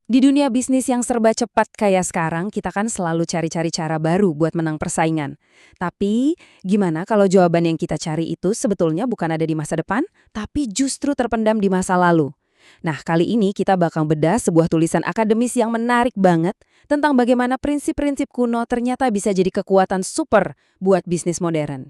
Di dunia bisnis yang serba cepat kayak sekarang, kita kan selalu cari-cari cara baru buat menang persaingan. Tapi, gimana kalau jawaban yang kita cari itu sebetulnya bukan ada di masa depan, tapi justru terpendam di masa lalu? Nah, kali ini kita bakal bedah sebuah tulisan akademis yang menarik banget tentang bagaimana prinsip-prinsip kuno ternyata bisa jadi kekuatan super buat bisnis modern.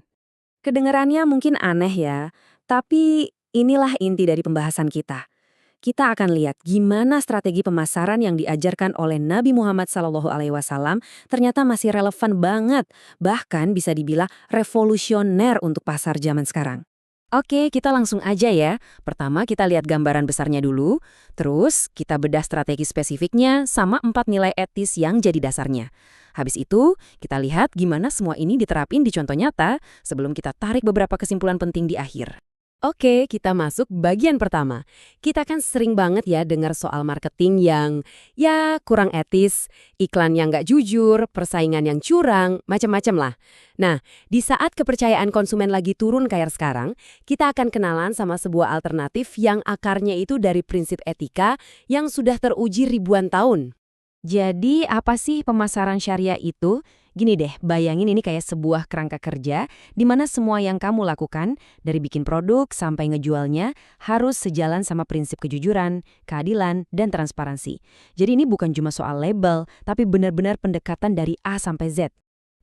Kedengarannya mungkin aneh ya, tapi inilah inti dari pembahasan kita. Kita akan lihat gimana strategi pemasaran yang diajarkan oleh Nabi Muhammad SAW ternyata masih relevan banget, bahkan bisa dibilang revolusioner untuk pasar zaman sekarang. Oke, kita langsung aja ya. Pertama kita lihat gambaran besarnya dulu, terus kita bedah strategi spesifiknya sama 4 nilai etis yang jadi dasarnya. Habis itu, kita lihat gimana semua ini diterapin di contoh nyata sebelum kita tarik beberapa kesimpulan penting di akhir. Oke, kita masuk bagian pertama. Kita kan sering banget ya dengar soal marketing yang ya kurang etis, iklan yang nggak jujur, persaingan yang curang, macam-macam lah. Nah, di saat kepercayaan konsumen lagi turun kayak sekarang, kita akan kenalan sama sebuah alternatif yang akarnya itu dari prinsip etika yang sudah teruji ribuan tahun. Jadi apa sih pemasaran syariah itu? Gini deh, bayangin ini kayak sebuah kerangka kerja di mana semua yang kamu lakukan, dari bikin produk sampai ngejualnya, harus sejalan sama prinsip kejujuran, keadilan, dan transparansi. Jadi ini bukan cuma soal label, tapi benar-benar pendekatan dari A sampai Z.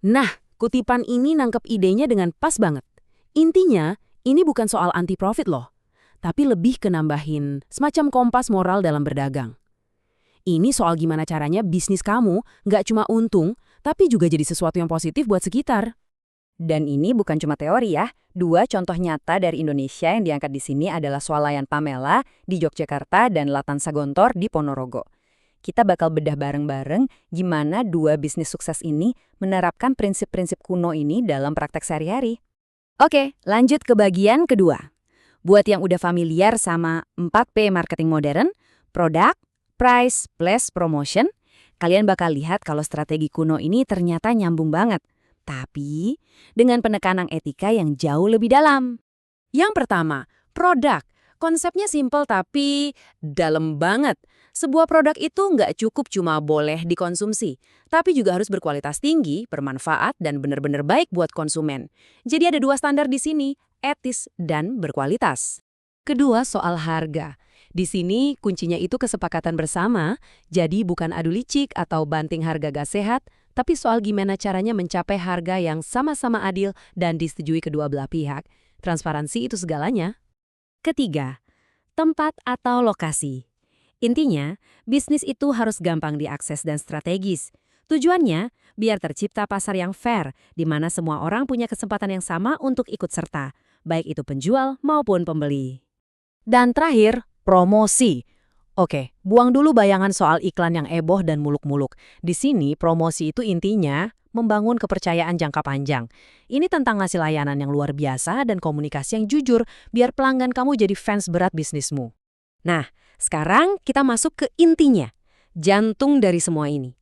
Nah, kutipan ini nangkep idenya dengan pas banget. Intinya, ini bukan soal anti-profit loh, tapi lebih ke nambahin semacam kompas moral dalam berdagang. Ini soal gimana caranya bisnis kamu nggak cuma untung, tapi juga jadi sesuatu yang positif buat sekitar. Dan ini bukan cuma teori ya. Dua contoh nyata dari Indonesia yang diangkat di sini adalah Swalayan Pamela di Yogyakarta dan Latansa Gontor di Ponorogo. Kita bakal bedah bareng-bareng gimana dua bisnis sukses ini menerapkan prinsip-prinsip kuno ini dalam praktek sehari-hari. Oke, lanjut ke bagian kedua. Buat yang udah familiar sama 4P marketing modern, produk, price plus promotion, kalian bakal lihat kalau strategi kuno ini ternyata nyambung banget. Tapi, dengan penekanan etika yang jauh lebih dalam. Yang pertama, produk. Konsepnya simpel tapi dalam banget. Sebuah produk itu nggak cukup cuma boleh dikonsumsi, tapi juga harus berkualitas tinggi, bermanfaat, dan benar-benar baik buat konsumen. Jadi ada dua standar di sini, etis dan berkualitas. Kedua, soal harga. Di sini kuncinya itu kesepakatan bersama, jadi bukan adu licik atau banting harga gak sehat, tapi soal gimana caranya mencapai harga yang sama-sama adil dan disetujui kedua belah pihak. Transparansi itu segalanya. Ketiga, tempat atau lokasi. Intinya, bisnis itu harus gampang diakses dan strategis. Tujuannya, biar tercipta pasar yang fair, di mana semua orang punya kesempatan yang sama untuk ikut serta, baik itu penjual maupun pembeli. Dan terakhir, promosi. Oke, buang dulu bayangan soal iklan yang heboh dan muluk-muluk. Di sini, promosi itu intinya membangun kepercayaan jangka panjang. Ini tentang ngasih layanan yang luar biasa dan komunikasi yang jujur, biar pelanggan kamu jadi fans berat bisnismu. Nah, sekarang kita masuk ke intinya, jantung dari semua ini.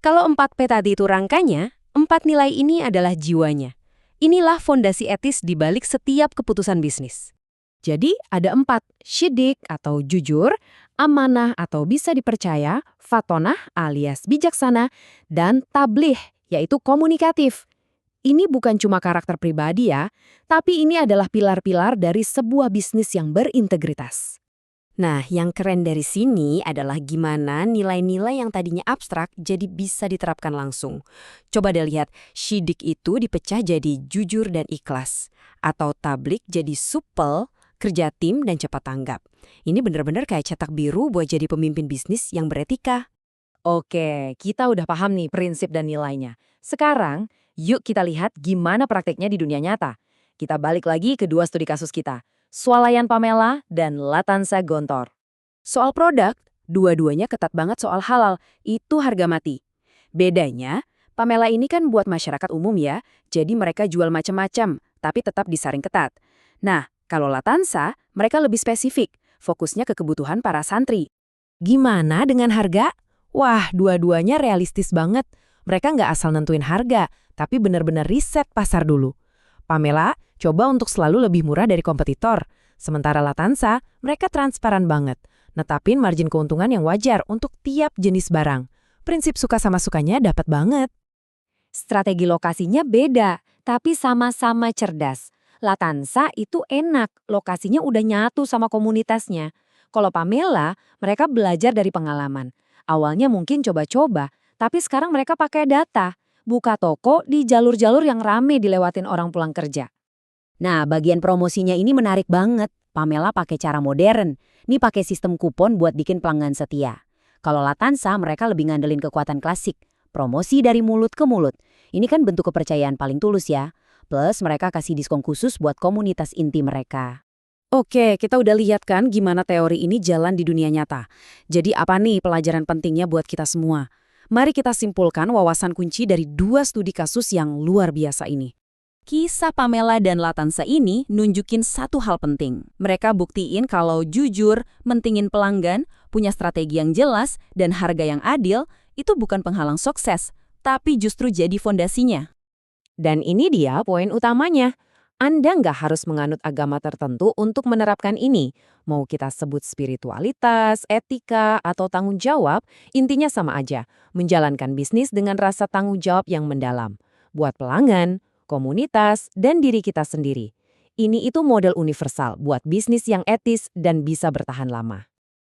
Kalau 4P tadi itu rangkanya, 4 nilai ini adalah jiwanya. Inilah fondasi etis di balik setiap keputusan bisnis. Jadi ada 4, syidik atau jujur, amanah atau bisa dipercaya, fatonah alias bijaksana, dan tablih yaitu komunikatif. Ini bukan cuma karakter pribadi ya, tapi ini adalah pilar-pilar dari sebuah bisnis yang berintegritas. Nah, yang keren dari sini adalah gimana nilai-nilai yang tadinya abstrak jadi bisa diterapkan langsung. Coba deh lihat, syidik itu dipecah jadi jujur dan ikhlas, atau tablik jadi supel, kerja tim, dan cepat tanggap. Ini benar-benar kayak cetak biru buat jadi pemimpin bisnis yang beretika. Oke, kita udah paham nih prinsip dan nilainya. Sekarang, yuk kita lihat gimana prakteknya di dunia nyata. Kita balik lagi ke dua studi kasus kita, Swalayan Pamela dan Latansa Gontor. Soal produk, dua-duanya ketat banget soal halal, itu harga mati. Bedanya, Pamela ini kan buat masyarakat umum ya, jadi mereka jual macam-macam, tapi tetap disaring ketat. Nah, kalau Latansa, mereka lebih spesifik, fokusnya ke kebutuhan para santri. Gimana dengan harga? Wah, dua-duanya realistis banget. Mereka nggak asal nentuin harga, tapi benar-benar riset pasar dulu. Pamela coba untuk selalu lebih murah dari kompetitor. Sementara Latansa, mereka transparan banget. netapin margin keuntungan yang wajar untuk tiap jenis barang. Prinsip suka sama sukanya dapat banget. Strategi lokasinya beda, tapi sama-sama cerdas. Latansa itu enak, lokasinya udah nyatu sama komunitasnya. Kalau Pamela, mereka belajar dari pengalaman. Awalnya mungkin coba-coba, tapi sekarang mereka pakai data. Buka toko di jalur-jalur yang rame dilewatin orang pulang kerja. Nah, bagian promosinya ini menarik banget. Pamela pakai cara modern. Nih pakai sistem kupon buat bikin pelanggan setia. Kalau Latansa, mereka lebih ngandelin kekuatan klasik. Promosi dari mulut ke mulut. Ini kan bentuk kepercayaan paling tulus ya. Plus mereka kasih diskon khusus buat komunitas inti mereka. Oke, kita udah lihat kan gimana teori ini jalan di dunia nyata. Jadi apa nih pelajaran pentingnya buat kita semua? Mari kita simpulkan wawasan kunci dari 2 studi kasus yang luar biasa ini. Kisah Pamela dan Latansa ini nunjukin satu hal penting. Mereka buktiin kalau jujur, mentingin pelanggan, punya strategi yang jelas, dan harga yang adil, itu bukan penghalang sukses, tapi justru jadi fondasinya. Dan ini dia poin utamanya. Anda nggak harus menganut agama tertentu untuk menerapkan ini. Mau kita sebut spiritualitas, etika, atau tanggung jawab, intinya sama aja. Menjalankan bisnis dengan rasa tanggung jawab yang mendalam. Buat pelanggan, komunitas, dan diri kita sendiri. Ini itu model universal buat bisnis yang etis dan bisa bertahan lama.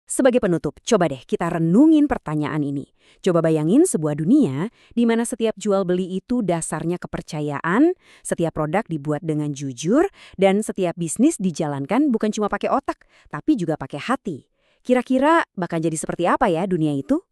Sebagai penutup, coba deh kita renungin pertanyaan ini. Coba bayangin sebuah dunia di mana setiap jual beli itu dasarnya kepercayaan, setiap produk dibuat dengan jujur, dan setiap bisnis dijalankan bukan cuma pakai otak, tapi juga pakai hati. Kira-kira bakal jadi seperti apa ya dunia itu?